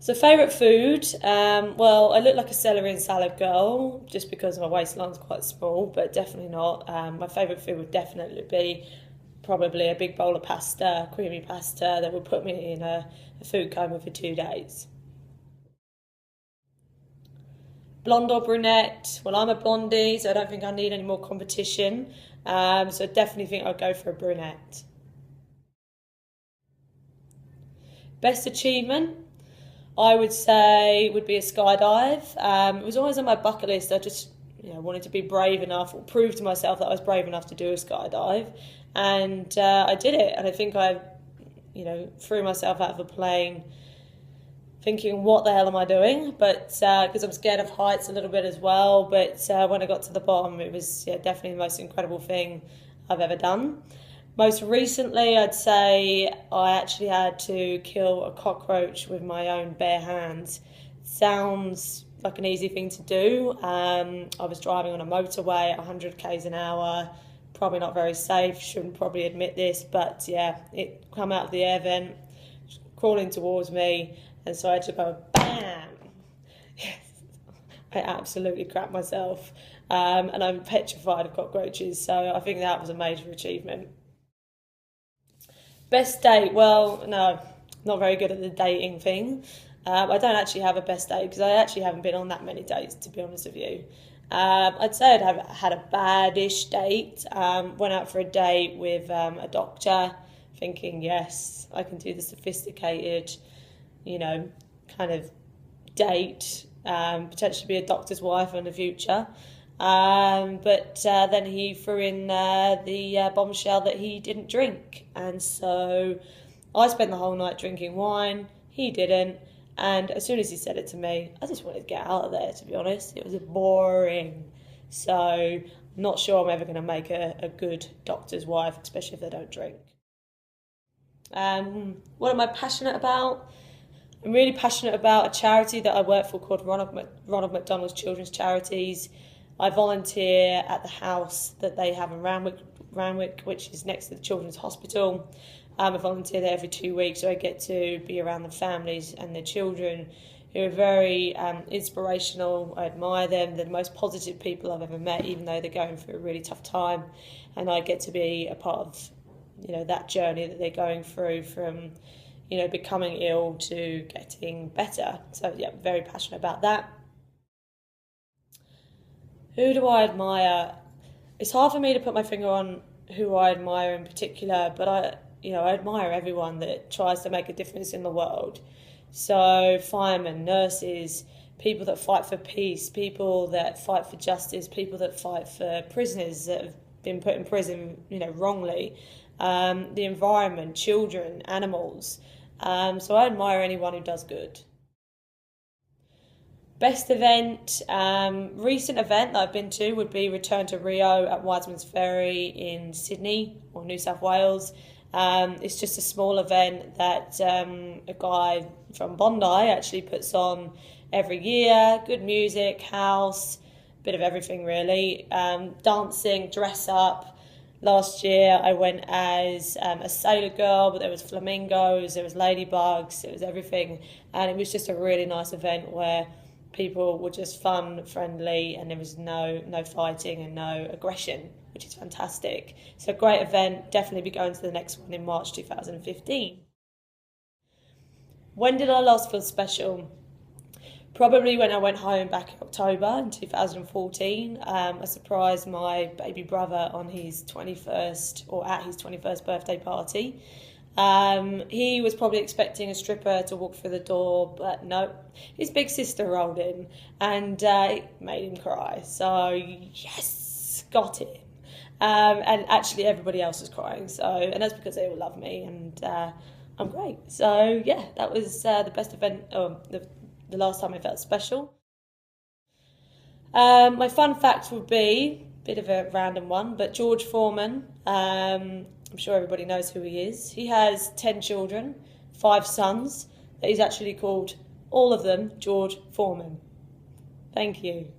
So favourite food, well, I look like a celery and salad girl just because my waistline's quite small, but definitely not. My favourite food would definitely be probably a big bowl of pasta, creamy pasta that would put me in a food coma for 2 days. Blonde or brunette? Well, I'm a blondie, so I don't think I need any more competition. So I definitely think I'd go for a brunette. Best achievement? I would say would be a skydive. It was always on my bucket list. I just wanted to be brave enough or prove to myself that I was brave enough to do a skydive, and I did it. And I think I threw myself out of a plane thinking, what the hell am I doing? But because I'm scared of heights a little bit as well. But when I got to the bottom, it was definitely the most incredible thing I've ever done. Most recently, I'd say I actually had to kill a cockroach with my own bare hands. Sounds like an easy thing to do. I was driving on a motorway at 100 k's an hour, probably not very safe, shouldn't probably admit this, but yeah, it come out of the air vent, crawling towards me, and so I had to go bam. Yes, I absolutely crapped myself, and I'm petrified of cockroaches, so I think that was a major achievement. Best date? Well, no, not very good at the dating thing. I don't actually have a best date because I actually haven't been on that many dates, to be honest with you. I'd say I'd have had a bad-ish date. Went out for a date with a doctor, thinking, yes, I can do the sophisticated, kind of date, potentially be a doctor's wife in the future. But then he threw in the bombshell that he didn't drink. And so I spent the whole night drinking wine. He didn't. And as soon as he said it to me, I just wanted to get out of there, to be honest. It was boring. So I'm not sure I'm ever going to make a good doctor's wife, especially if they don't drink. What am I passionate about? I'm really passionate about a charity that I work for called Ronald McDonald's Children's Charities. I volunteer at the house that they have in Randwick, which is next to the Children's Hospital. I volunteer there every 2 weeks, so I get to be around the families and the children who are very inspirational. I admire them. They're the most positive people I've ever met, even though they're going through a really tough time. And I get to be a part of, that journey that they're going through from, becoming ill to getting better. So, yeah, I'm very passionate about that. Who do I admire? It's hard for me to put my finger on who I admire in particular, but I admire everyone that tries to make a difference in the world. So firemen, nurses, people that fight for peace, people that fight for justice, people that fight for prisoners that have been put in prison, wrongly. The environment, children, animals. So I admire anyone who does good. Best event, recent event that I've been to would be Return to Rio at Wiseman's Ferry in Sydney or New South Wales. It's just a small event that a guy from Bondi actually puts on every year. Good music, house, bit of everything really. Dancing, dress up. Last year I went as a sailor girl, but there was flamingos, there was ladybugs, it was everything. And it was just a really nice event where people were just fun, friendly, and there was no fighting and no aggression, which is fantastic. So a great event, definitely be going to the next one in March 2015. When did I last feel special? Probably when I went home back in October in 2014. I surprised my baby brother on his 21st, or at his 21st birthday party. He was probably expecting a stripper to walk through the door, but no, his big sister rolled in and it made him cry. So yes, got him. And actually everybody else was crying, and that's because they all love me and I'm great. So yeah, that was the best event, the last time I felt special. My fun fact would be, a bit of a random one, but George Foreman, I'm sure everybody knows who he is. He has 10 children, 5 sons, that he's actually called, all of them, George Foreman. Thank you.